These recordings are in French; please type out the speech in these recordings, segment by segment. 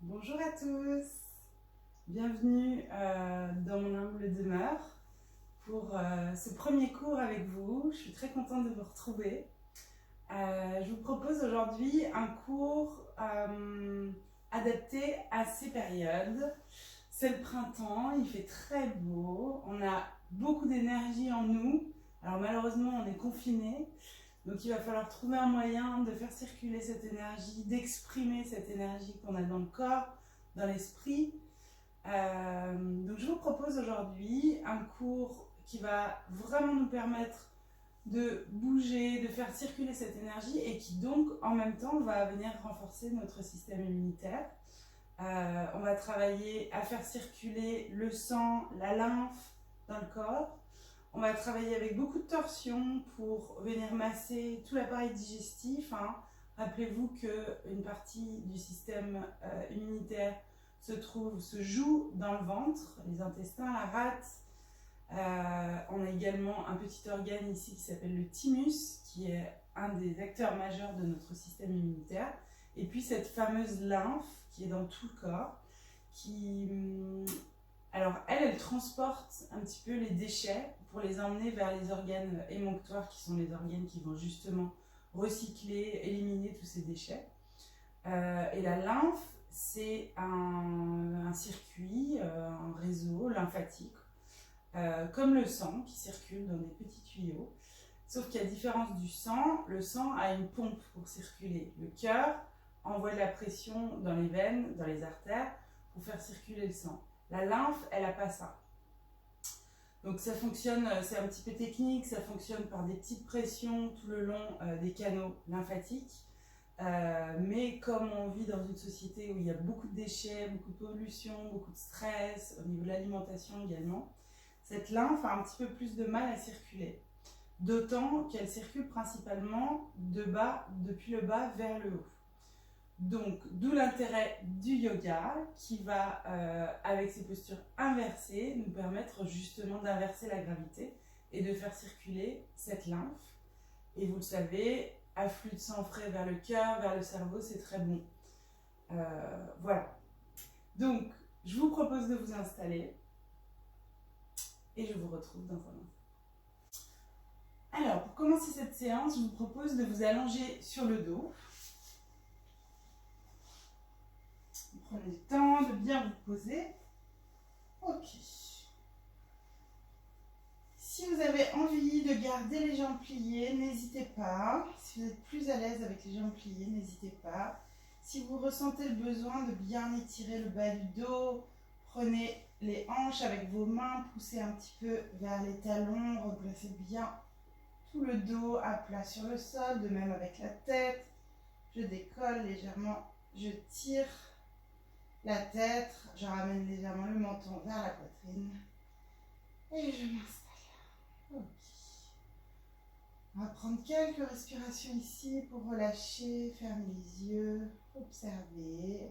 Bonjour à tous, bienvenue dans mon humble demeure pour ce premier cours avec vous. Je suis très contente de vous retrouver. Je vous propose aujourd'hui un cours adapté à ces périodes. C'est le printemps, il fait très beau, on a beaucoup d'énergie en nous. Alors malheureusement on est confinés, donc il va falloir trouver un moyen de faire circuler cette énergie, d'exprimer cette énergie qu'on a dans le corps, dans l'esprit. Donc je vous propose aujourd'hui un cours qui va vraiment nous permettre de bouger, de faire circuler cette énergie et qui donc en même temps va venir renforcer notre système immunitaire. On va travailler à faire circuler le sang, la lymphe dans le corps. On va travailler avec beaucoup de torsion pour venir masser tout l'appareil digestif. Rappelez-vous qu'une partie du système immunitaire se joue dans le ventre, les intestins, la rate. On a également un petit organe ici qui s'appelle le thymus, qui est un des acteurs majeurs de notre système immunitaire. Et puis cette fameuse lymphe qui est dans tout le corps, alors elle transporte un petit peu les déchets pour les emmener vers les organes émonctoires qui sont les organes qui vont justement recycler, éliminer tous ces déchets. Et la lymphe, c'est un circuit, un réseau lymphatique, comme le sang qui circule dans des petits tuyaux. Sauf qu'à différence du sang, le sang a une pompe pour circuler. Le cœur envoie de la pression dans les veines, dans les artères, pour faire circuler le sang. La lymphe, elle n'a pas ça. Donc ça fonctionne, c'est un petit peu technique, ça fonctionne par des petites pressions tout le long des canaux lymphatiques. Mais comme on vit dans une société où il y a beaucoup de déchets, beaucoup de pollution, beaucoup de stress, au niveau de l'alimentation également, cette lymphe a un petit peu plus de mal à circuler. D'autant qu'elle circule principalement depuis le bas vers le haut. Donc, d'où l'intérêt du yoga qui va, avec ses postures inversées, nous permettre justement d'inverser la gravité et de faire circuler cette lymphe. Et vous le savez, afflux de sang frais vers le cœur, vers le cerveau, c'est très bon. Voilà. Donc, je vous propose de vous installer et je vous retrouve dans un instant. Alors, pour commencer cette séance, je vous propose de vous allonger sur le dos. Vous prenez le temps de bien vous poser. Ok. Si vous avez envie de garder les jambes pliées, n'hésitez pas. Si vous êtes plus à l'aise avec les jambes pliées, n'hésitez pas. Si vous ressentez le besoin de bien étirer le bas du dos, prenez les hanches avec vos mains, poussez un petit peu vers les talons, replacez bien tout le dos à plat sur le sol, de même avec la tête. Je décolle légèrement, je tire la tête, je ramène légèrement le menton vers la poitrine et je m'installe. Ok. On va prendre quelques respirations ici pour relâcher, fermer les yeux, observer.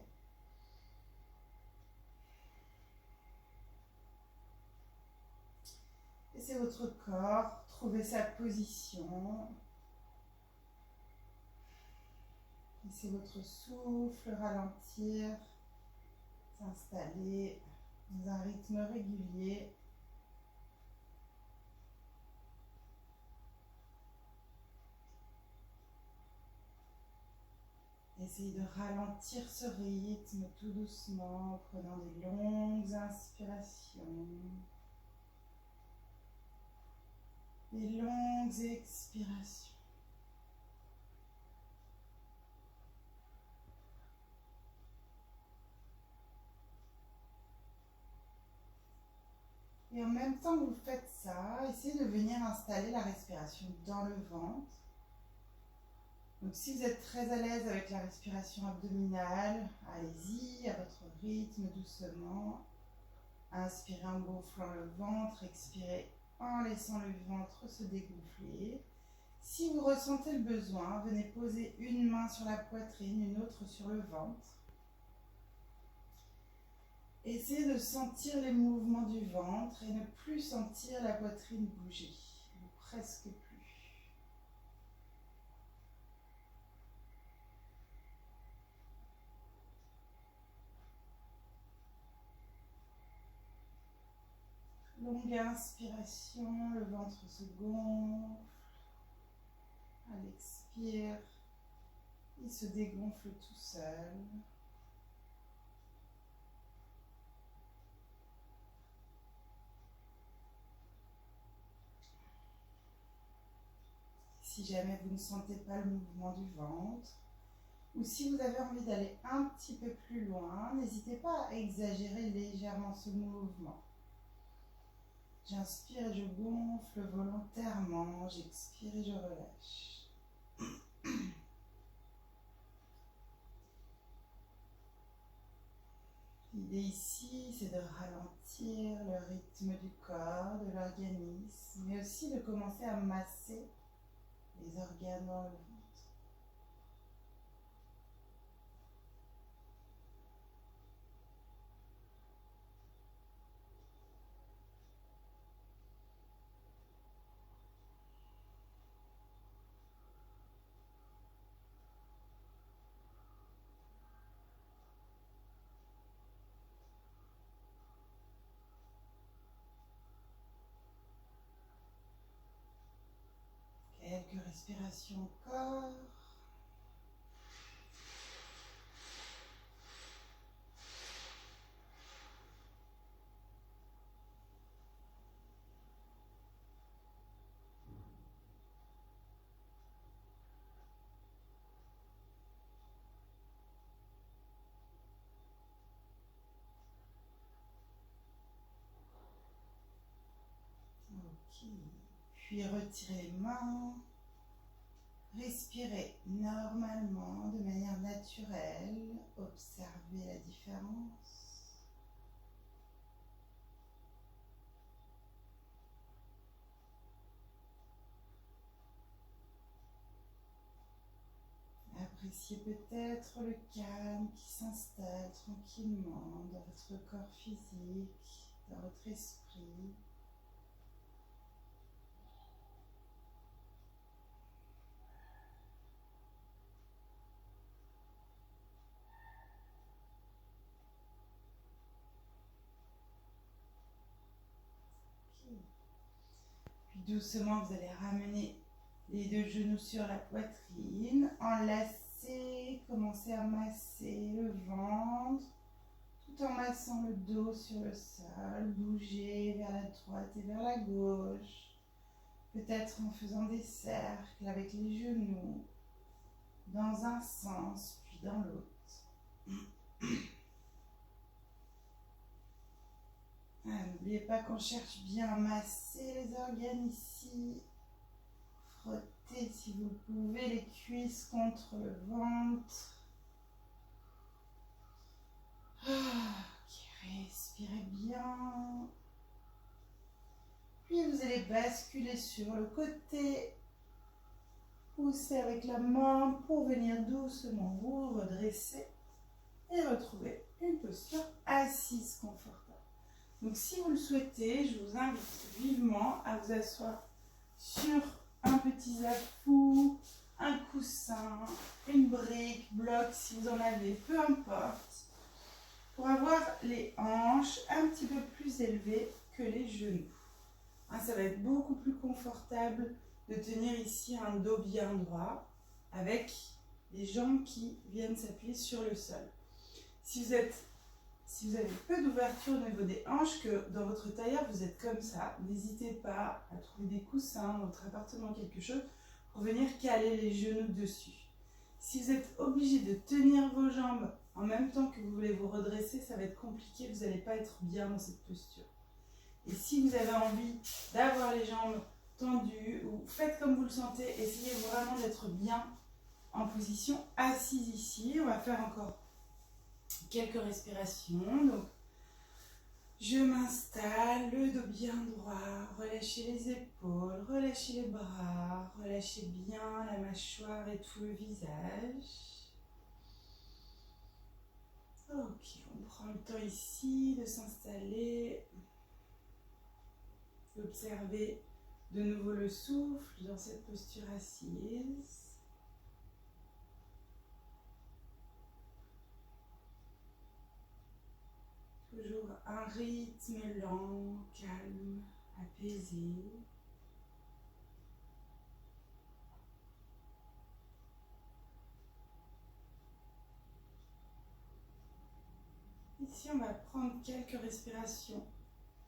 Laissez votre corps trouver sa position. Laissez votre souffle ralentir, s'installer dans un rythme régulier. Essayez de ralentir ce rythme tout doucement en prenant des longues inspirations, des longues expirations. Et en même temps que vous faites ça, essayez de venir installer la respiration dans le ventre. Donc si vous êtes très à l'aise avec la respiration abdominale, allez-y à votre rythme doucement. Inspirez en gonflant le ventre, expirez en laissant le ventre se dégonfler. Si vous ressentez le besoin, venez poser une main sur la poitrine, une autre sur le ventre. Essayez de sentir les mouvements du ventre et ne plus sentir la poitrine bouger, ou presque plus. Longue inspiration, le ventre se gonfle. À l'expire, il se dégonfle tout seul. Si jamais vous ne sentez pas le mouvement du ventre, ou si vous avez envie d'aller un petit peu plus loin, n'hésitez pas à exagérer légèrement ce mouvement. J'inspire et je gonfle volontairement, j'expire et je relâche. L'idée ici, c'est de ralentir le rythme du corps, de l'organisme, mais aussi de commencer à masser les organes dans le ventre. Quelques respirations encore. Ok. Puis retirez les mains. Respirez normalement, de manière naturelle. Observez la différence. Appréciez peut-être le calme qui s'installe tranquillement dans votre corps physique, dans votre esprit. Puis doucement, vous allez ramener les deux genoux sur la poitrine, enlacer, commencer à masser le ventre, tout en massant le dos sur le sol, bouger vers la droite et vers la gauche, peut-être en faisant des cercles avec les genoux, dans un sens puis dans l'autre. N'oubliez pas qu'on cherche bien à masser les organes ici. Frottez si vous pouvez les cuisses contre le ventre. Respirez bien. Puis vous allez basculer sur le côté. Poussez avec la main pour venir doucement vous redresser et retrouver une posture assise confortable. Donc si vous le souhaitez, je vous invite vivement à vous asseoir sur un petit zafou, un coussin, une brique, bloc si vous en avez, peu importe, pour avoir les hanches un petit peu plus élevées que les genoux. Ça va être beaucoup plus confortable de tenir ici un dos bien droit avec les jambes qui viennent s'appuyer sur le sol. Si vous avez peu d'ouverture au niveau des hanches, que dans votre tailleur vous êtes comme ça, n'hésitez pas à trouver des coussins dans votre appartement, quelque chose, pour venir caler les genoux dessus. Si vous êtes obligé de tenir vos jambes en même temps que vous voulez vous redresser, ça va être compliqué, vous n'allez pas être bien dans cette posture. Et si vous avez envie d'avoir les jambes tendues, ou faites comme vous le sentez, essayez vraiment d'être bien en position assise ici. On va faire encore quelques respirations. Donc, je m'installe, le dos bien droit, relâchez les épaules, relâchez les bras, relâchez bien la mâchoire et tout le visage. Ok, on prend le temps ici de s'installer, d'observer de nouveau le souffle dans cette posture assise. Toujours un rythme lent, calme, apaisé. Ici, on va prendre quelques respirations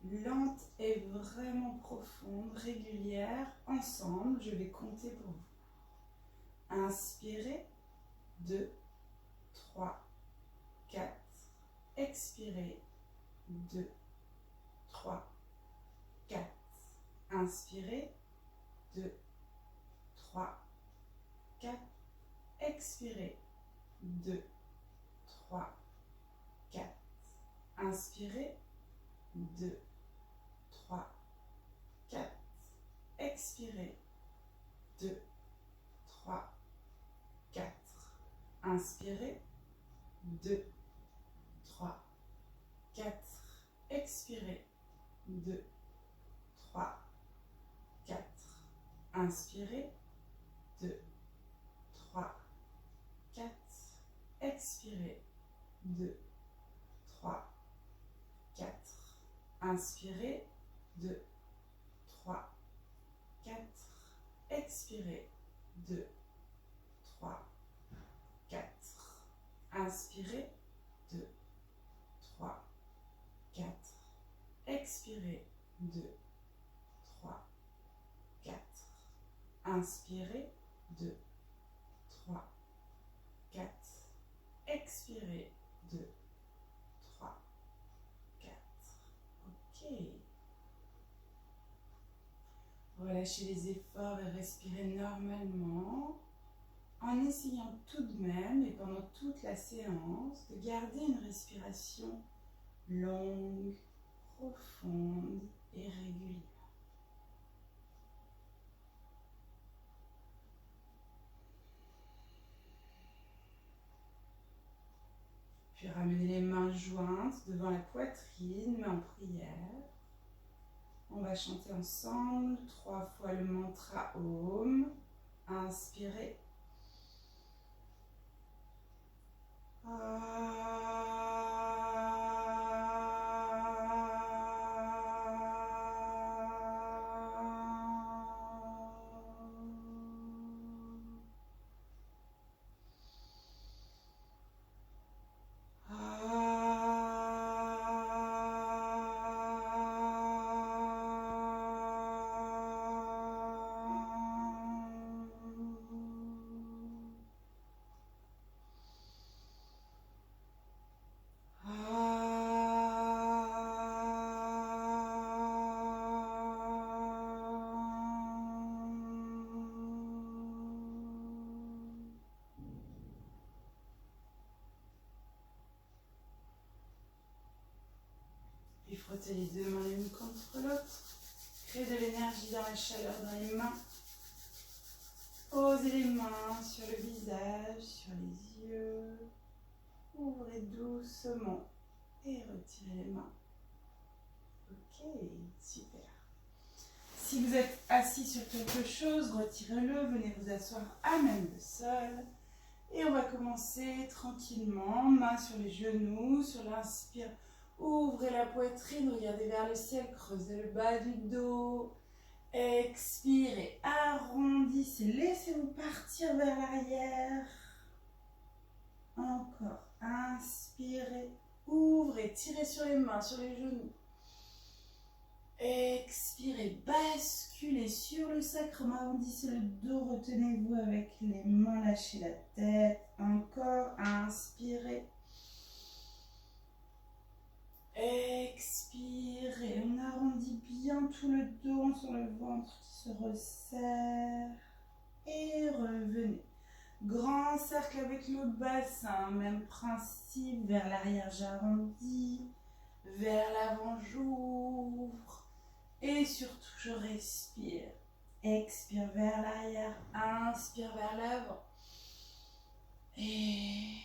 lentes et vraiment profondes, régulières, ensemble. Je vais compter pour vous. Inspirez, 2, 3, 4. Expirez, 2, 3, 4. Inspirez, 2, 3, 4. Expirez, 2, 3, 4. Inspirez, 2, 3, 4. Expirez, 2, 3, 4. Inspirez, 2, 3, 4. Expirez, 2, 3, 4. Inspirez, 2, 3, 4. Expirez, 2, 3, 4. Inspirez, 2, 3, 4. Expirez, 2, 3, 4. Inspirez, 2, 3, 4. Expirez, 2, 3, 4. Inspirez, 2, 3, 4. Expirez, 2, 3, 4. Ok. Relâchez les efforts et respirez normalement, en essayant tout de même, et pendant toute la séance, de garder une respiration longue, profonde et régulière. Puis ramenez les mains jointes devant la poitrine, mains en prière. On va chanter ensemble 3 fois le mantra Om. Inspirez. Puis frottez les deux mains l'une contre l'autre. Créez de l'énergie dans la chaleur dans les mains. Posez les mains sur le visage, sur les yeux. Ouvrez doucement et retirez les mains. Ok, super. Si vous êtes assis sur quelque chose, retirez-le, venez vous asseoir à même le sol. Et on va commencer tranquillement, mains sur les genoux, sur l'inspire. Ouvrez la poitrine, regardez vers le ciel, creusez le bas du dos. Expirez, arrondissez, laissez-vous partir vers l'arrière. Encore, inspirez, ouvrez, tirez sur les mains, sur les genoux. Expirez, basculez sur le sacrum, arrondissez le dos, retenez-vous avec les mains, lâchez la tête. Encore, inspirez. Expirez, on arrondit bien tout le dos sur le ventre qui se resserre. Et revenez. Grand cercle avec le bassin, même principe, vers l'arrière j'arrondis, vers l'avant j'ouvre. Et surtout je respire. Expire vers l'arrière, inspire vers l'avant. Expire.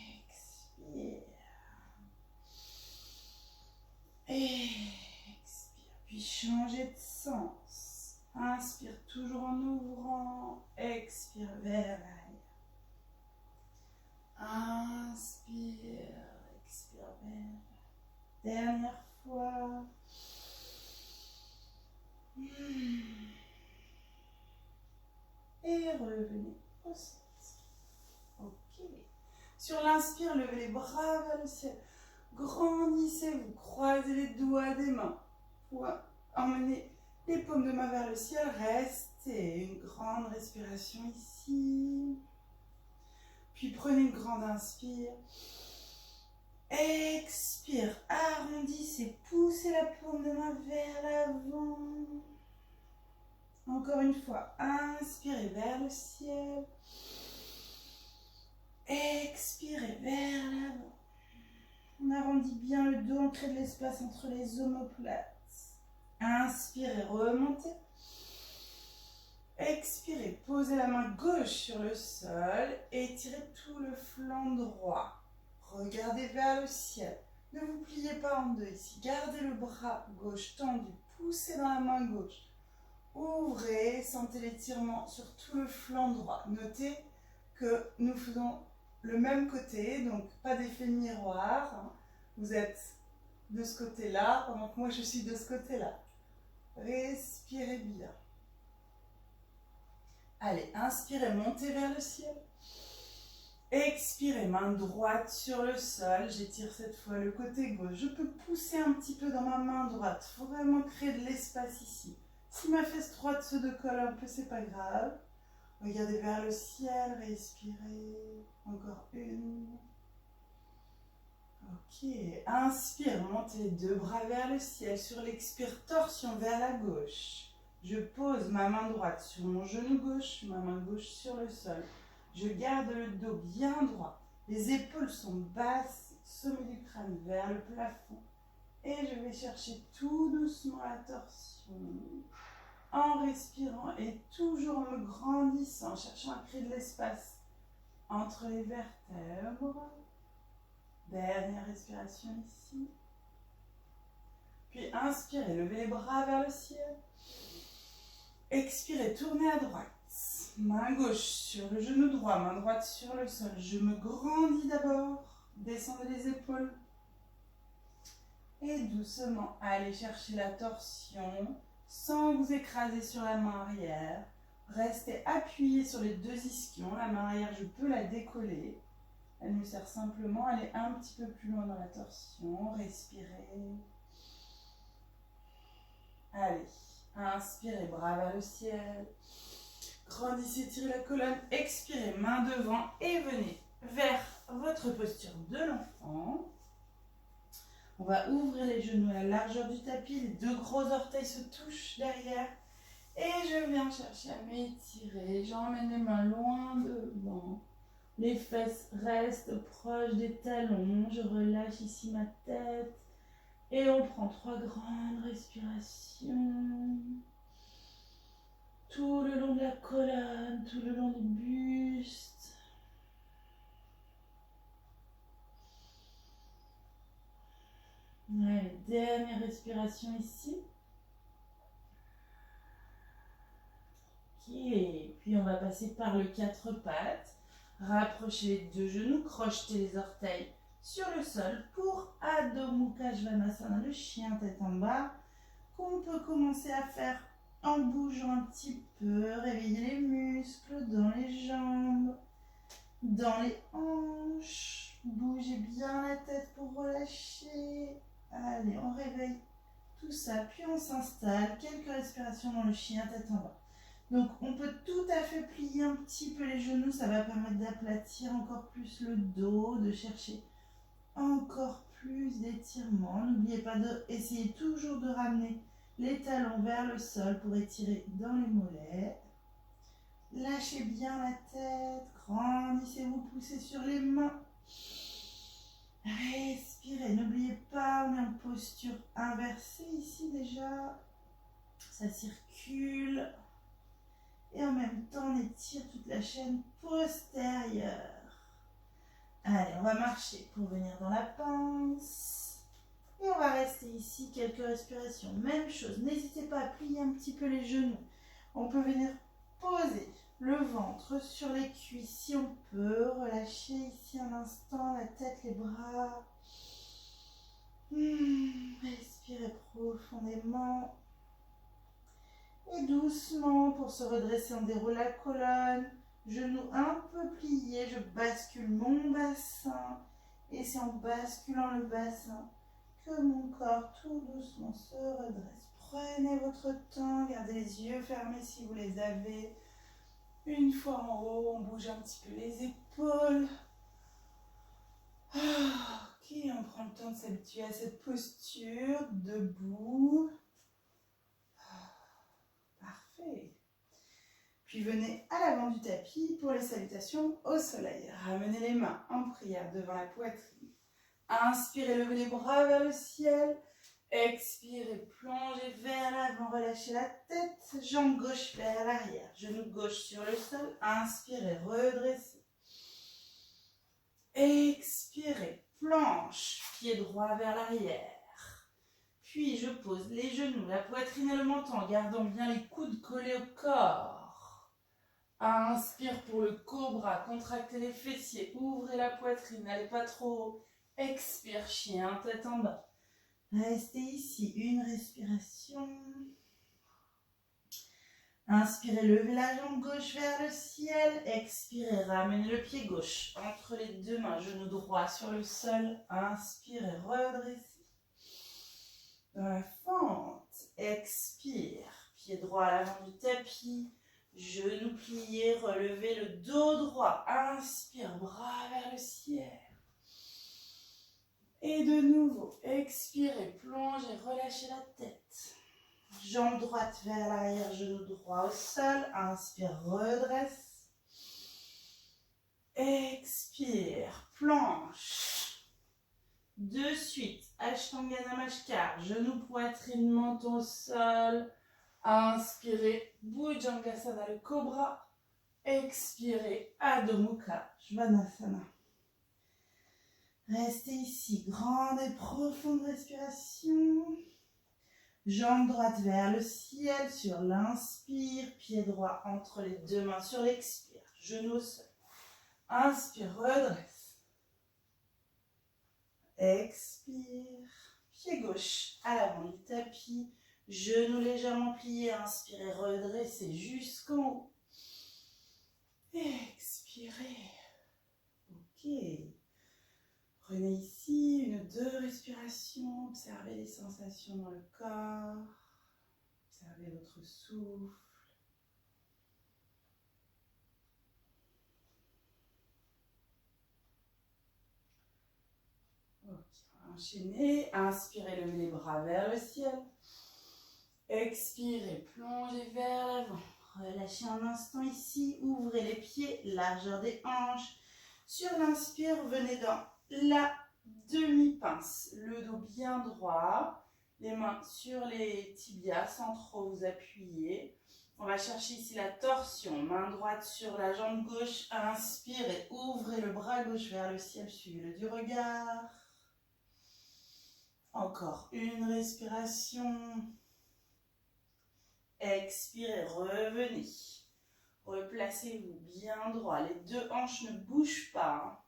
Expire, puis changez de sens. Inspire toujours en ouvrant, expire vers l'arrière. Inspire, expire vers. Dernière fois, Sur l'inspire, levez les bras vers le ciel. Grandissez, vous croisez les doigts des mains. Pour emmener les paumes de main vers le ciel. Restez. Une grande respiration ici. Puis prenez une grande inspire. Expire. Arrondissez. Poussez la paume de main vers l'avant. Encore une fois. Inspirez vers le ciel. Expirez vers l'avant. On arrondit bien le dos, on crée de l'espace entre les omoplates. Inspirez, remontez. Expirez, posez la main gauche sur le sol et étirez tout le flanc droit. Regardez vers le ciel. Ne vous pliez pas en deux ici. Gardez le bras gauche tendu. Poussez dans la main gauche. Ouvrez, sentez l'étirement sur tout le flanc droit. Notez que nous faisons le même côté, donc pas d'effet miroir. Vous êtes de ce côté-là, pendant que moi je suis de ce côté-là. Respirez bien. Allez, inspirez, montez vers le ciel. Expirez, main droite sur le sol. J'étire cette fois le côté gauche. Je peux pousser un petit peu dans ma main droite. Il faut vraiment créer de l'espace ici. Si ma fesse droite se décolle un peu, c'est pas grave. Regardez vers le ciel, respirez. Encore une. Ok, inspire, montez les deux bras vers le ciel. Sur l'expire, torsion vers la gauche. Je pose ma main droite sur mon genou gauche, ma main gauche sur le sol. Je garde le dos bien droit. Les épaules sont basses, sommet du crâne vers le plafond. Et je vais chercher tout doucement la torsion. En respirant et toujours en me grandissant, cherchant à créer de l'espace entre les vertèbres. Dernière respiration ici. Puis inspirez, levez les bras vers le ciel. Expirez, tournez à droite. Main gauche sur le genou droit, main droite sur le sol. Je me grandis d'abord. Descendez les épaules. Et doucement, allez chercher la torsion sans vous écraser sur la main arrière. Restez appuyé sur les deux ischions. La main arrière, je peux la décoller. Elle me sert simplement à aller un petit peu plus loin dans la torsion. Respirez. Allez, inspirez, bras vers le ciel. Grandissez, tirez la colonne. Expirez, main devant et venez vers votre posture de l'enfant. On va ouvrir les genoux à la largeur du tapis. Les deux gros orteils se touchent derrière. Et je viens chercher à m'étirer. J'emmène les mains loin devant. Les fesses restent proches des talons. Je relâche ici ma tête. Et on prend 3 grandes respirations. Tout le long de la colonne, tout le long du buste. Allez, dernière respiration ici. Ok, puis on va passer par le 4 pattes. Rapprochez les deux genoux, crochetez les orteils sur le sol pour Adho Mukha Svanasana, le chien tête en bas, qu'on peut commencer à faire en bougeant un petit peu, réveiller les muscles dans les jambes, dans les hanches. Bougez bien la tête pour relâcher. Allez, on réveille tout ça, puis on s'installe. Quelques respirations dans le chien tête en bas. Donc, on peut tout à fait plier un petit peu les genoux. Ça va permettre d'aplatir encore plus le dos, de chercher encore plus d'étirement. N'oubliez pas d'essayer toujours de ramener les talons vers le sol pour étirer dans les mollets. Lâchez bien la tête. Grandissez-vous, poussez sur les mains. Respirez. N'oubliez pas, on est en posture inversée ici déjà. Ça circule. Et en même temps, on étire toute la chaîne postérieure. Allez, on va marcher pour venir dans la pince. Et on va rester ici quelques respirations. Même chose, n'hésitez pas à plier un petit peu les genoux. On peut venir poser le ventre sur les cuisses si on peut. Relâcher ici un instant la tête, les bras. Respirez profondément. Et doucement, pour se redresser, on déroule la colonne. Genoux un peu pliés, je bascule mon bassin. Et c'est en basculant le bassin que mon corps tout doucement se redresse. Prenez votre temps, gardez les yeux fermés si vous les avez. Une fois en haut, on bouge un petit peu les épaules. Ok, on prend le temps de s'habituer à cette posture, debout. Parfait. Puis venez à l'avant du tapis pour les salutations au soleil. Ramenez les mains en prière devant la poitrine. Inspirez, levez les bras vers le ciel. Expirez, plongez vers l'avant, relâchez la tête. Jambe gauche vers l'arrière, genou gauche sur le sol. Inspirez, redressez. Expirez, planche, pied droit vers l'arrière. Puis je pose les genoux, la poitrine et le menton, en gardant bien les coudes collés au corps. Inspire pour le cobra, contractez les fessiers, ouvrez la poitrine, n'allez pas trop haut. Expire, chien, tête en bas. Restez ici, une respiration. Inspirez, levez la jambe gauche vers le ciel. Expirez, ramenez le pied gauche entre les deux mains, genou droit sur le sol. Inspirez, redressez. Dans la fente, expire, pied droit à l'avant du tapis. Genoux pliés, relevez le dos droit. Inspire, bras vers le ciel. Et de nouveau, expirez, plongez, relâchez la tête. Jambe droite vers l'arrière, genou droit au sol. Inspire, redresse. Expire, planche. De suite, Ashtanga Namaskar, genou, poitrine, menton au sol. Inspirez, Bhujangasana, le cobra. Expirez, Adho Mukha Svanasana. Restez ici, grande et profonde respiration. Jambe droite vers le ciel sur l'inspire, pied droit entre les deux mains sur l'expire, genou au sol. Inspire, redresse. Expire, pied gauche à l'avant du tapis, genoux légèrement pliés, inspirez, redressez jusqu'en haut. Expirez. Ok. Prenez ici une, deux respirations, observez les sensations dans le corps, observez votre souffle. Ok, enchaînez, inspirez, levez les bras vers le ciel. Expirez, plongez vers l'avant. Relâchez un instant ici, ouvrez les pieds, largeur des hanches. Sur l'inspire, venez dans la demi-pince, le dos bien droit, les mains sur les tibias sans trop vous appuyer. On va chercher ici la torsion, main droite sur la jambe gauche, inspirez, ouvrez le bras gauche vers le ciel, suivez-le du regard. Encore une respiration. Expirez, revenez. Replacez-vous bien droit, les deux hanches ne bougent pas.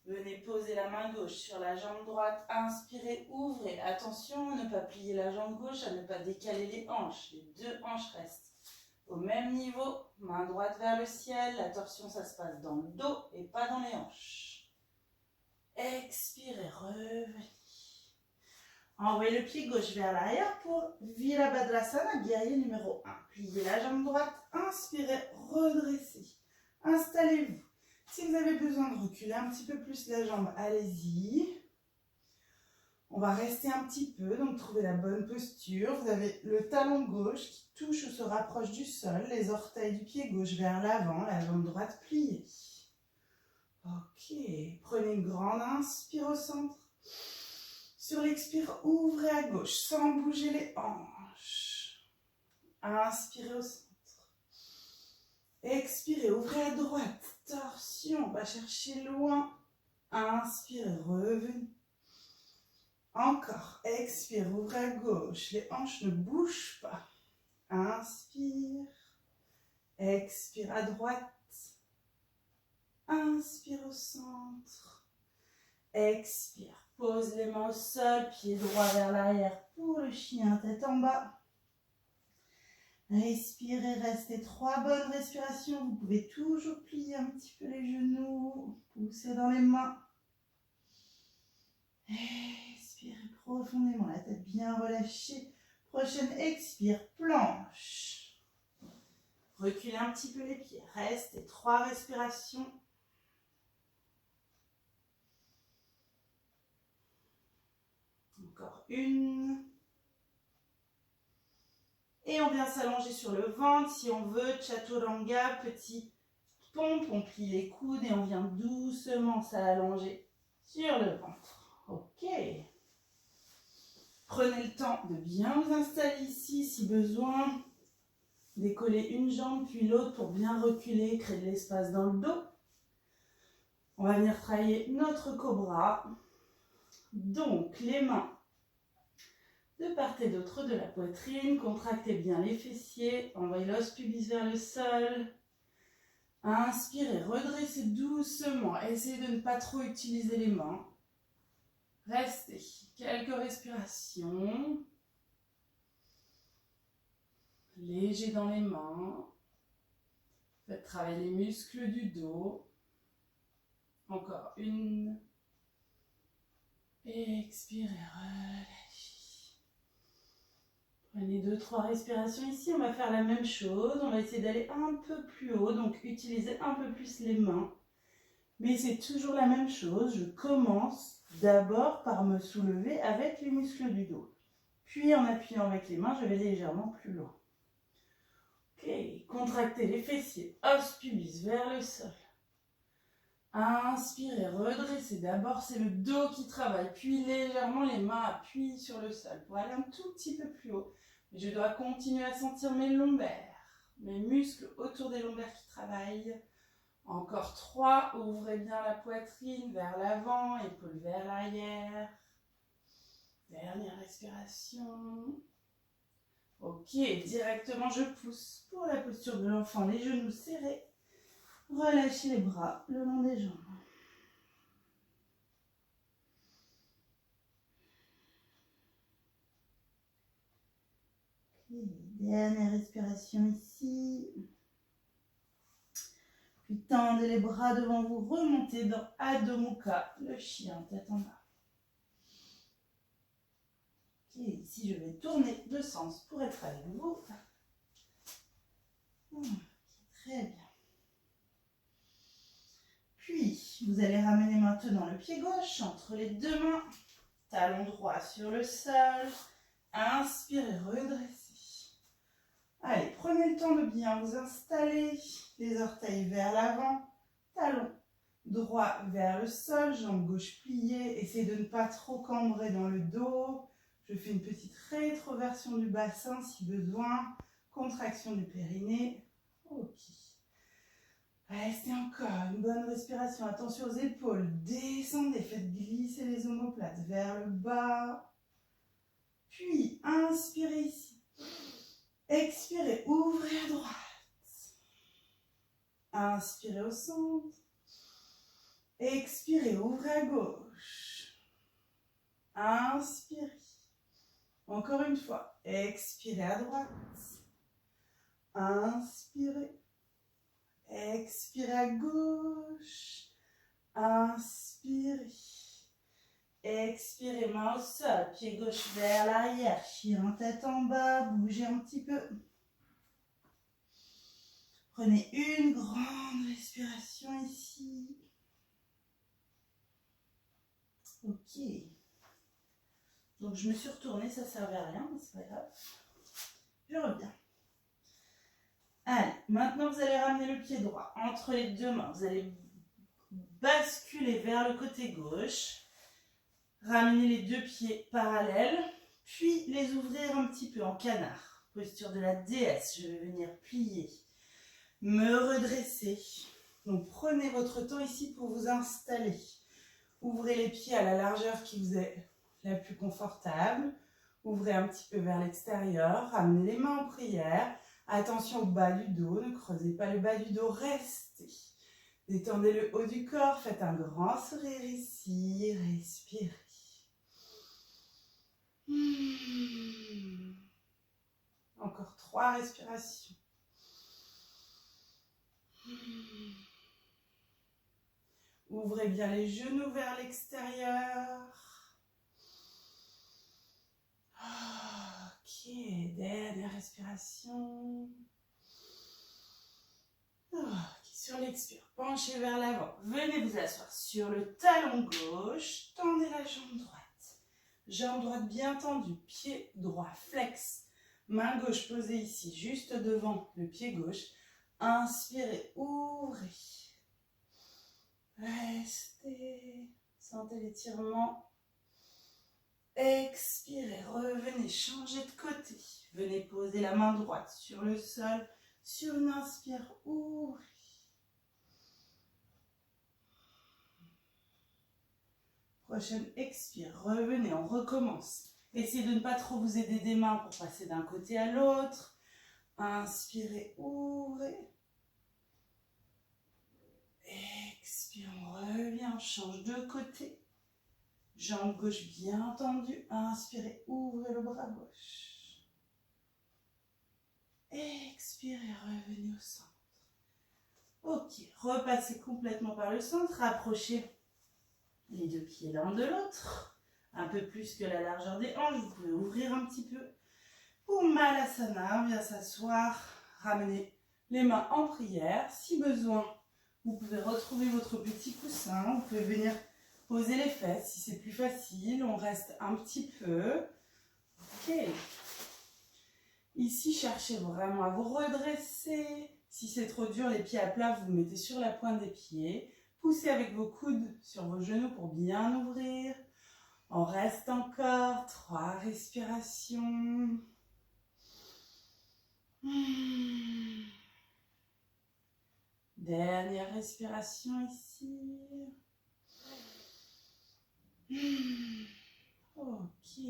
Venez poser la main gauche sur la jambe droite, inspirez, ouvrez. Attention à ne pas plier la jambe gauche, à ne pas décaler les hanches. Les deux hanches restent au même niveau, main droite vers le ciel. La torsion, ça se passe dans le dos et pas dans les hanches. Expirez, revenez. Envoyez le pied gauche vers l'arrière pour Virabhadrasana, guerrier numéro 1. Pliez la jambe droite, inspirez, redressez. Installez-vous. Si vous avez besoin de reculer un petit peu plus la jambe, allez-y. On va rester un petit peu, donc trouvez la bonne posture. Vous avez le talon gauche qui touche ou se rapproche du sol, les orteils du pied gauche vers l'avant, la jambe droite pliée. Ok, prenez une grande inspire au centre. Sur l'expire, ouvrez à gauche sans bouger les hanches. Inspirez au centre. Expirez, ouvrez à droite. Torsion, on va chercher loin. Inspirez, revenez. Encore, expire, ouvrez à gauche. Les hanches ne bougent pas. Inspire. Expire à droite. Inspire au centre. Expire. Pose les mains au sol, pied droit vers l'arrière pour le chien, tête en bas. Respirez, restez 3 bonnes respirations. Vous pouvez toujours plier un petit peu les genoux, pousser dans les mains. Expirez profondément, la tête bien relâchée. Prochaine expire, planche. Reculez un petit peu les pieds. Restez 3 respirations. Encore une. Et on vient s'allonger sur le ventre. Si on veut, chaturanga, petit pompe. On plie les coudes et on vient doucement s'allonger sur le ventre. Ok. Prenez le temps de bien vous installer ici si besoin. Décoller une jambe puis l'autre pour bien reculer, créer de l'espace dans le dos. On va venir travailler notre cobra. Donc les mains de part et d'autre de la poitrine. Contractez bien les fessiers. Envoyez l'os pubis vers le sol. Inspirez, redressez doucement. Essayez de ne pas trop utiliser les mains. Restez quelques respirations. Léger dans les mains. Faites travailler les muscles du dos. Encore une. Expirez, relâchez. Prenez 2-3 respirations ici. On va faire la même chose. On va essayer d'aller un peu plus haut. Donc utilisez un peu plus les mains. Mais c'est toujours la même chose. Je commence d'abord par me soulever avec les muscles du dos. Puis en appuyant avec les mains, je vais légèrement plus loin. Ok, contractez les fessiers, os pubis vers le sol. Inspirez, redressez. D'abord, c'est le dos qui travaille. Puis légèrement, les mains appuient sur le sol pour aller un tout petit peu plus haut. Je dois continuer à sentir mes lombaires, mes muscles autour des lombaires qui travaillent. Encore 3, ouvrez bien la poitrine vers l'avant, épaules vers l'arrière. Dernière respiration. Ok, directement je pousse pour la posture de l'enfant, les genoux serrés. Relâchez les bras le long des jambes. Okay, dernière respiration ici. Puis tendez les bras devant vous, remontez dans Adho Mukha, le chien, tête en bas. Ok, ici je vais tourner de sens pour être avec vous. Très bien. Puis, vous allez ramener maintenant le pied gauche entre les deux mains. Talon droit sur le sol. Inspirez, redressez. Allez, prenez le temps de bien vous installer. Les orteils vers l'avant. Talon droit vers le sol. Jambe gauche pliée. Essayez de ne pas trop cambrer dans le dos. Je fais une petite rétroversion du bassin si besoin. Contraction du périnée. Ok. Restez encore, une bonne respiration. Attention aux épaules. Descendez, faites glisser les omoplates vers le bas. Puis, inspirez ici. Expirez, ouvrez à droite. Inspirez au centre. Expirez, ouvrez à gauche. Inspirez. Encore une fois. Expirez à droite. Inspirez. Expirez à gauche. Inspirez. Expirez, main au sol. Pied gauche vers l'arrière. Chien tête en bas. Bougez un petit peu. Prenez une grande respiration ici. Ok. Donc je me suis retournée, ça ne servait à rien, mais c'est pas grave. Je reviens. Allez, maintenant vous allez ramener le pied droit entre les deux mains. Vous allez basculer vers le côté gauche. Ramenez les deux pieds parallèles, puis les ouvrir un petit peu en canard. Posture de la déesse, je vais venir plier, me redresser. Donc prenez votre temps ici pour vous installer. Ouvrez les pieds à la largeur qui vous est la plus confortable. Ouvrez un petit peu vers l'extérieur, ramenez les mains en prière. Attention au bas du dos, ne creusez pas le bas du dos, restez. Détendez le haut du corps, faites un grand sourire ici, respirez. Encore 3. 3 respirations. Ouvrez bien les genoux vers l'extérieur. Ok, dernière respiration. Sur l'expire, penchez vers l'avant. Venez vous asseoir sur le talon gauche. Tendez la jambe droite. Jambe droite bien tendue, pied droit flex. Main gauche posée ici, juste devant le pied gauche. Inspirez, ouvrez. Restez. Sentez l'étirement. Expirez, revenez, changez de côté. Venez poser la main droite sur le sol. Sur une inspire, ouvrez. Prochaine expire, revenez, on recommence. Essayez de ne pas trop vous aider des mains pour passer d'un côté à l'autre. Inspirez, ouvrez. Expire, on revient, on change de côté. Jambe gauche bien tendue. Inspirez, ouvrez le bras gauche. Expirez, revenez au centre. Ok, repassez complètement par le centre. Rapprochez les deux pieds l'un de l'autre. Un peu plus que la largeur des hanches. Vous pouvez ouvrir un petit peu. Pour Malasana, on vient s'asseoir. Ramenez les mains en prière. Si besoin, vous pouvez retrouver votre petit coussin. Vous pouvez venir poser les fesses si c'est plus facile. On reste un petit peu. Ok. Ici, cherchez vraiment à vous redresser. Si c'est trop dur, les pieds à plat, vous mettez sur la pointe des pieds. Poussez avec vos coudes sur vos genoux pour bien ouvrir. On reste encore. 3 respirations. Dernière respiration ici. Ok.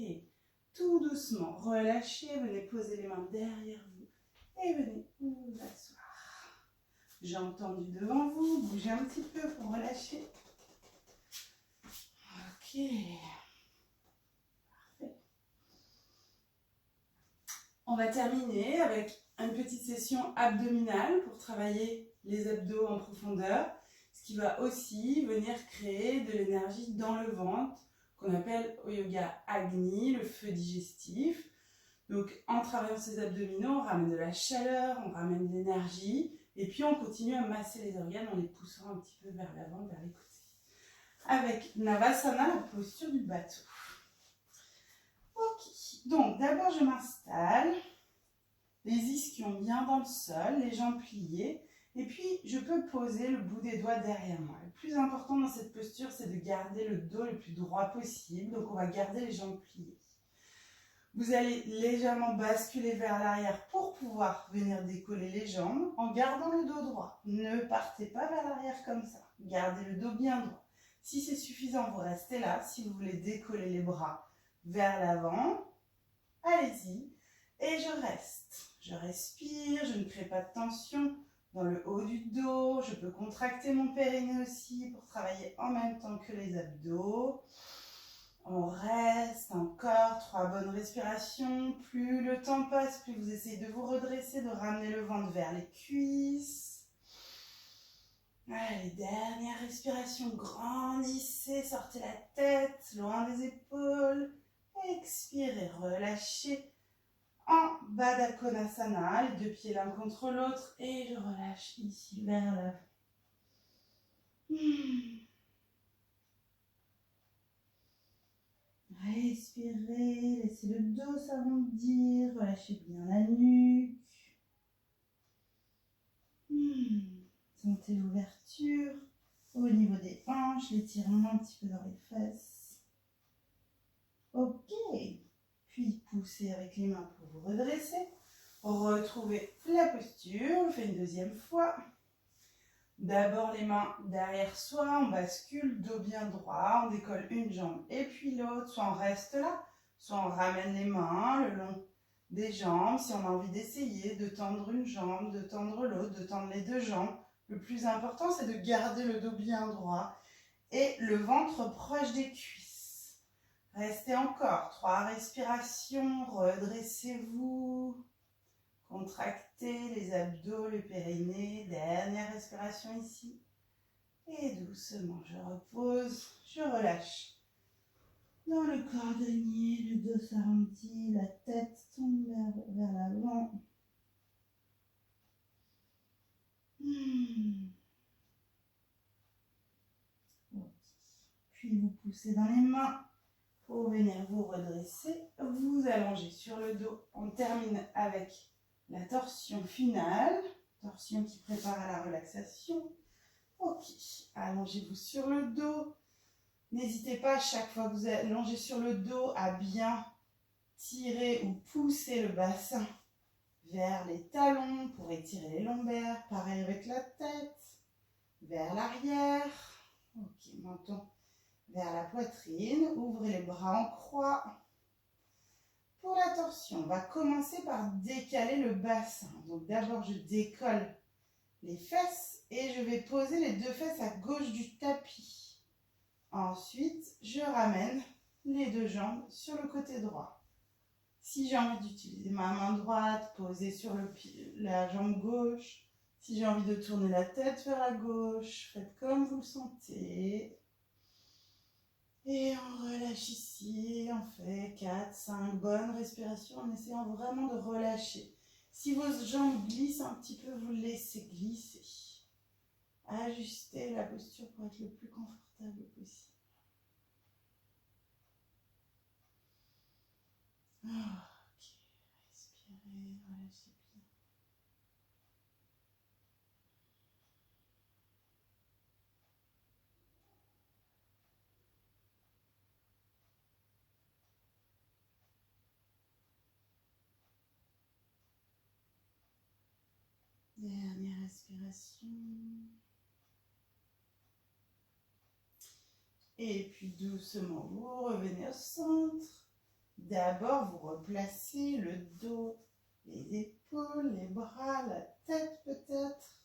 Tout doucement, relâchez. Venez poser les mains derrière vous. Et venez vous asseoir. Jambes tendues devant vous. Bougez un petit peu pour relâcher. Ok. Parfait. On va terminer avec une petite session abdominale pour travailler les abdos en profondeur. Ce qui va aussi venir créer de l'énergie dans le ventre qu'on appelle au yoga Agni, le feu digestif. Donc en travaillant ces abdominaux, on ramène de la chaleur, on ramène de l'énergie. Et puis on continue à masser les organes en les poussant un petit peu vers l'avant, vers les côtés. Avec Navasana, la posture du bateau. Ok, donc d'abord je m'installe, les ischions bien dans le sol, les jambes pliées. Et puis je peux poser le bout des doigts derrière moi. Le plus important dans cette posture, c'est de garder le dos le plus droit possible. Donc on va garder les jambes pliées. Vous allez légèrement basculer vers l'arrière pour pouvoir venir décoller les jambes en gardant le dos droit. Ne partez pas vers l'arrière comme ça. Gardez le dos bien droit. Si c'est suffisant, vous restez là. Si vous voulez décoller les bras vers l'avant, allez-y. Et je reste. Je respire, je ne crée pas de tension dans le haut du dos. Je peux contracter mon périnée aussi pour travailler en même temps que les abdos. On reste encore, 3 bonnes respirations. Plus le temps passe, plus vous essayez de vous redresser, de ramener le ventre vers les cuisses. Allez, dernière respiration, grandissez, sortez la tête, loin des épaules. Expirez, relâchez en Baddha Konasana, les 2 pieds l'un contre l'autre. Et je relâche ici vers l'avant. Respirez, laissez le dos s'arrondir, relâchez bien la nuque. Sentez l'ouverture au niveau des hanches, l'étirement un petit peu dans les fesses. Ok, puis poussez avec les mains pour vous redresser. Retrouvez la posture, on fait une deuxième fois. D'abord les mains derrière soi, on bascule, dos bien droit, on décolle une jambe et puis l'autre, soit on reste là, soit on ramène les mains le long des jambes. Si on a envie d'essayer de tendre une jambe, de tendre l'autre, de tendre les 2 jambes, le plus important c'est de garder le dos bien droit et le ventre proche des cuisses. Restez encore, 3 respirations, redressez-vous. Contractez les abdos, le périnée. Dernière respiration ici. Et doucement, je repose, je relâche. Dans le cordonnier, le dos s'arrondit, la tête tombe vers l'avant. Puis vous poussez dans les mains pour venir vous redresser. Vous allongez sur le dos. On termine avec la torsion finale. Torsion qui prépare à la relaxation. Ok, allongez-vous sur le dos. N'hésitez pas à chaque fois que vous allongez sur le dos à bien tirer ou pousser le bassin vers les talons pour étirer les lombaires. Pareil avec la tête, vers l'arrière. Ok, menton vers la poitrine. Ouvrez les bras en croix. Pour la torsion, on va commencer par décaler le bassin. Donc d'abord, je décolle les fesses et je vais poser les deux fesses à gauche du tapis. Ensuite, je ramène les deux jambes sur le côté droit. Si j'ai envie d'utiliser ma main droite, poser sur la jambe gauche. Si j'ai envie de tourner la tête vers la gauche, faites comme vous le sentez. Et on relâche ici, on fait 4, 5 bonnes respirations en essayant vraiment de relâcher. Si vos jambes glissent un petit peu, vous laissez glisser. Ajustez la posture pour être le plus confortable possible. Ok, respirez, relâchez bien. Dernière respiration. Et puis doucement, vous revenez au centre. D'abord, vous replacez le dos, les épaules, les bras, la tête peut-être.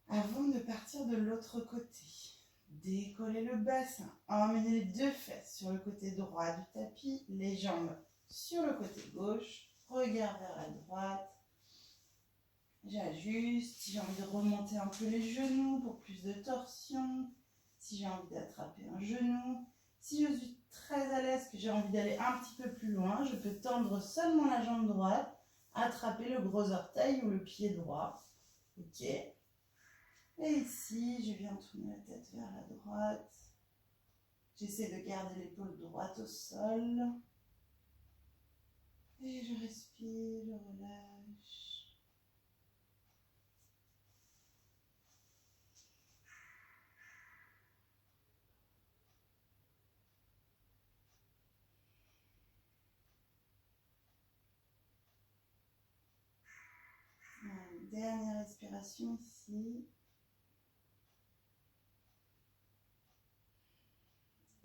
Avant de partir de l'autre côté, décollez le bassin. Emmenez les deux fesses sur le côté droit du tapis, les jambes sur le côté gauche. Regard vers la droite. J'ajuste. Si j'ai envie de remonter un peu les genoux pour plus de torsion. Si j'ai envie d'attraper un genou. Si je suis très à l'aise, que j'ai envie d'aller un petit peu plus loin, je peux tendre seulement la jambe droite, attraper le gros orteil ou le pied droit. Ok. Et ici, je viens tourner la tête vers la droite. J'essaie de garder l'épaule droite au sol. Et je respire, je relâche. Dernière respiration ici.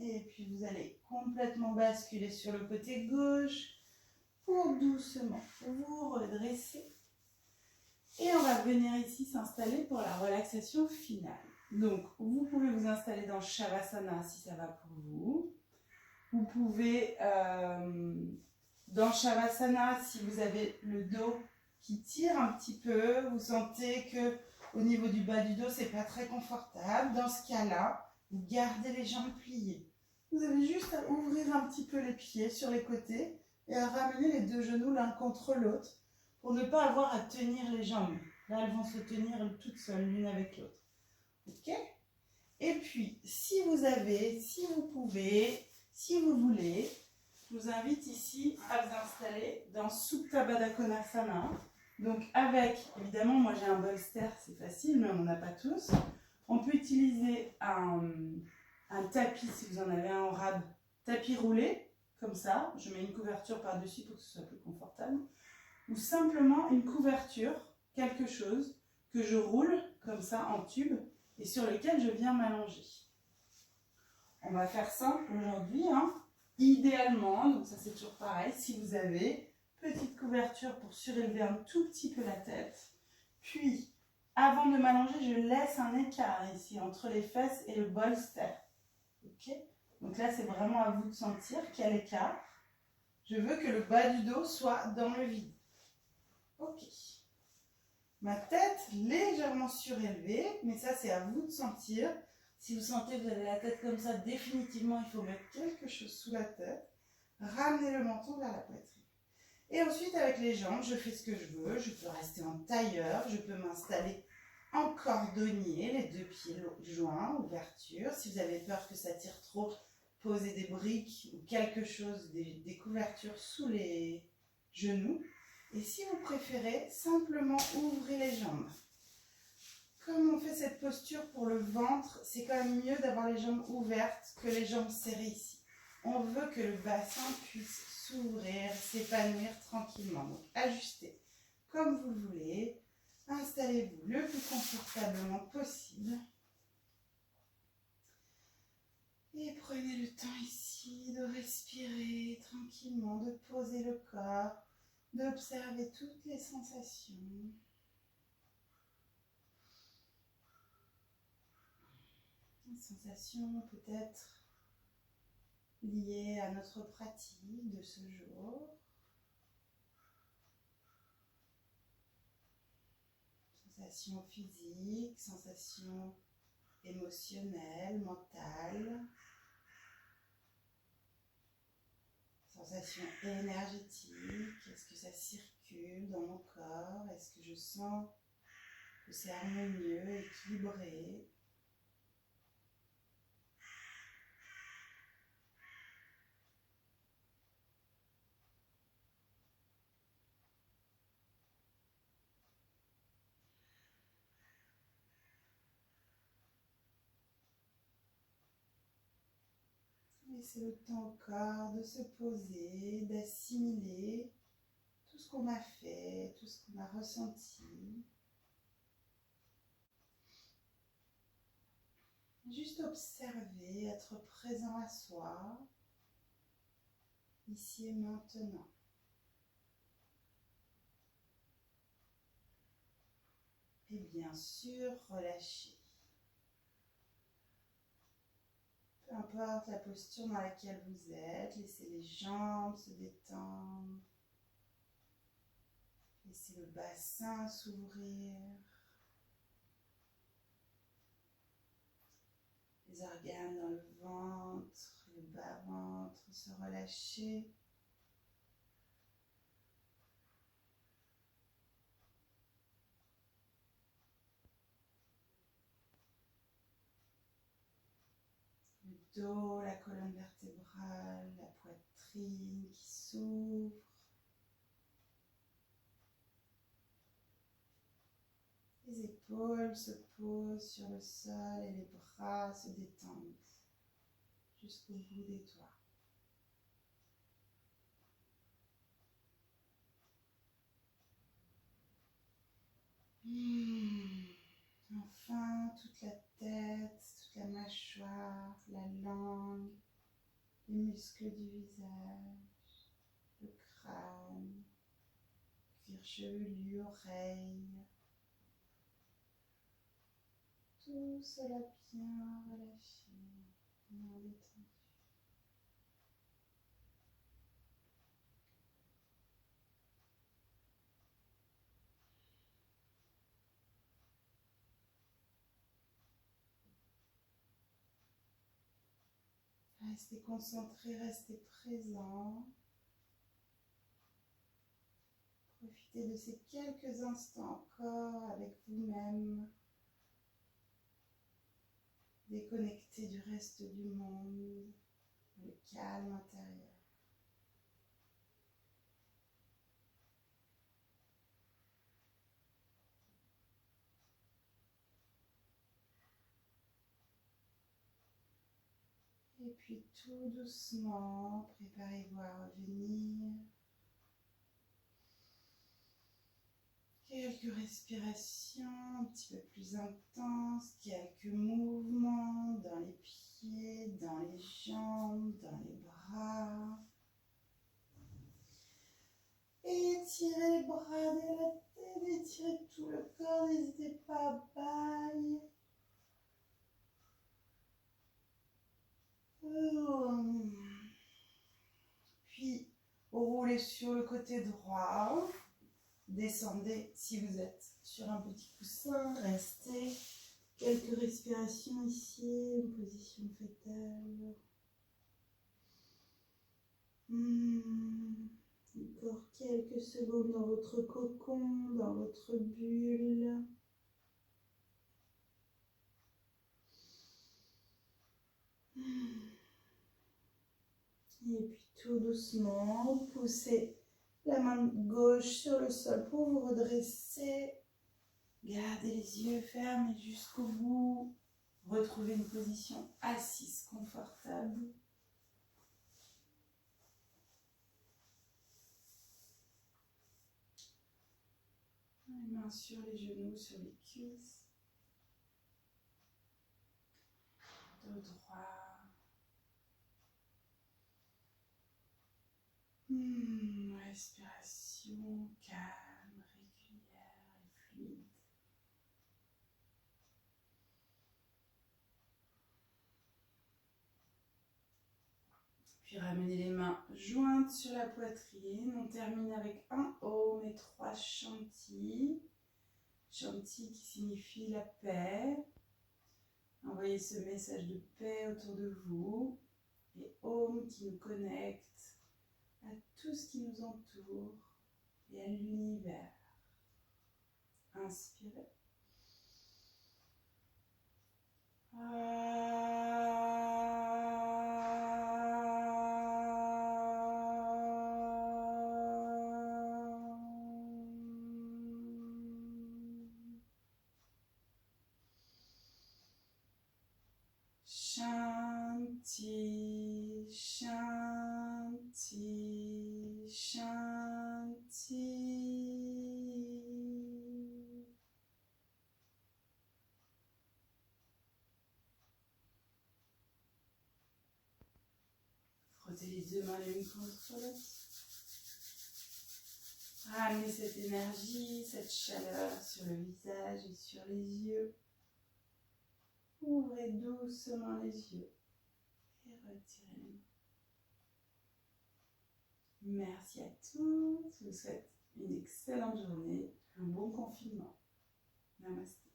Et puis vous allez complètement basculer sur le côté gauche pour doucement vous redresser. Et on va venir ici s'installer pour la relaxation finale. Donc vous pouvez vous installer dans Shavasana si ça va pour vous. Vous pouvez dans Shavasana, si vous avez le dos qui tire un petit peu, vous sentez que au niveau du bas du dos, c'est pas très confortable. Dans ce cas-là, vous gardez les jambes pliées. Vous avez juste à ouvrir un petit peu les pieds sur les côtés et à ramener les deux genoux l'un contre l'autre pour ne pas avoir à tenir les jambes. Là, elles vont se tenir toutes seules, l'une avec l'autre. Ok ? Et puis, si vous pouvez, si vous voulez, je vous invite ici à vous installer dans Supta Baddha Konasana. Donc avec, évidemment, moi j'ai un bolster, c'est facile, mais on n'en a pas tous. On peut utiliser un tapis, si vous en avez un en rab, tapis roulé, comme ça. Je mets une couverture par-dessus pour que ce soit plus confortable. Ou simplement une couverture, quelque chose que je roule comme ça en tube et sur lequel je viens m'allonger. On va faire simple aujourd'hui, hein. Idéalement, donc ça c'est toujours pareil, si vous avez petite couverture pour surélever un tout petit peu la tête, puis avant de m'allonger, je laisse un écart ici entre les fesses et le bolster. Ok ? Donc là c'est vraiment à vous de sentir qu'il y a l'écart. Je veux que le bas du dos soit dans le vide. Ok. Ma tête légèrement surélevée, mais ça c'est à vous de sentir. Si vous sentez que vous avez la tête comme ça, définitivement il faut mettre quelque chose sous la tête. Ramenez le menton vers la poitrine. Et ensuite avec les jambes, je fais ce que je veux. Je peux rester en tailleur, je peux m'installer en cordonnier, les deux pieds joints, ouverture. Si vous avez peur que ça tire trop, posez des briques ou quelque chose, des couvertures sous les genoux. Et si vous préférez, simplement ouvrez les jambes. Comme on fait cette posture pour le ventre, c'est quand même mieux d'avoir les jambes ouvertes que les jambes serrées ici. On veut que le bassin puisse s'ouvrir, s'épanouir tranquillement. Donc ajustez comme vous le voulez. Installez-vous le plus confortablement possible. Et prenez le temps ici de respirer tranquillement, de poser le corps, d'observer toutes les sensations. Une sensation peut-être liée à notre pratique de ce jour. Sensations physiques, sensations émotionnelles, mentales. Sensations énergétiques. Est-ce que ça circule dans mon corps? Est-ce que je sens que c'est harmonieux, équilibré? Laissez le temps au corps de se poser, d'assimiler tout ce qu'on a fait, tout ce qu'on a ressenti. Juste observer, être présent à soi, ici et maintenant. Et bien sûr, relâcher. Peu importe la posture dans laquelle vous êtes, laissez les jambes se détendre. Laissez le bassin s'ouvrir. Les organes dans le ventre, le bas-ventre se relâcher. Le dos, la colonne vertébrale, la poitrine qui s'ouvre. Les épaules se posent sur le sol et les bras se détendent jusqu'au bout des doigts. Enfin, toute la tête, toute la mâchoire, la langue, les muscles du visage, le crâne, cuir chevelu, oreilles. Tout cela bien relâché, bien détendu. Restez concentré, restez présent. Profitez de ces quelques instants encore avec vous-même. Déconnecté du reste du monde, le calme intérieur. Et puis tout doucement, préparez-vous à revenir. Quelques respirations un petit peu plus intenses, quelques mouvements dans les pieds, dans les jambes, dans les bras. Étirez les bras de la tête, étirez tout le corps, n'hésitez pas à bailler. Puis roulez sur le côté droit. Descendez si vous êtes sur un petit coussin. Restez quelques respirations ici, en position fétale. Encore quelques secondes dans votre cocon, dans votre bulle. Et puis tout doucement, poussez la main gauche sur le sol pour vous redresser. Gardez les yeux fermés jusqu'au bout. Retrouvez une position assise confortable. Les mains sur les genoux, sur les cuisses. Dos droit. Respiration calme, régulière et fluide. Puis ramenez les mains jointes sur la poitrine. On termine avec un Om et 3 Shanti. Shanti qui signifie la paix. Envoyez ce message de paix autour de vous. Et Om qui nous connecte à tout ce qui nous entoure et à l'univers. Inspirez. Shanti, Shanti, Shanti. Frottez les deux mains l'une contre l'autre. Ramenez cette énergie, cette chaleur sur le visage et sur les yeux. Ouvrez doucement les yeux et retirez-les. Merci à tous. Je vous souhaite une excellente journée, un bon confinement. Namasté.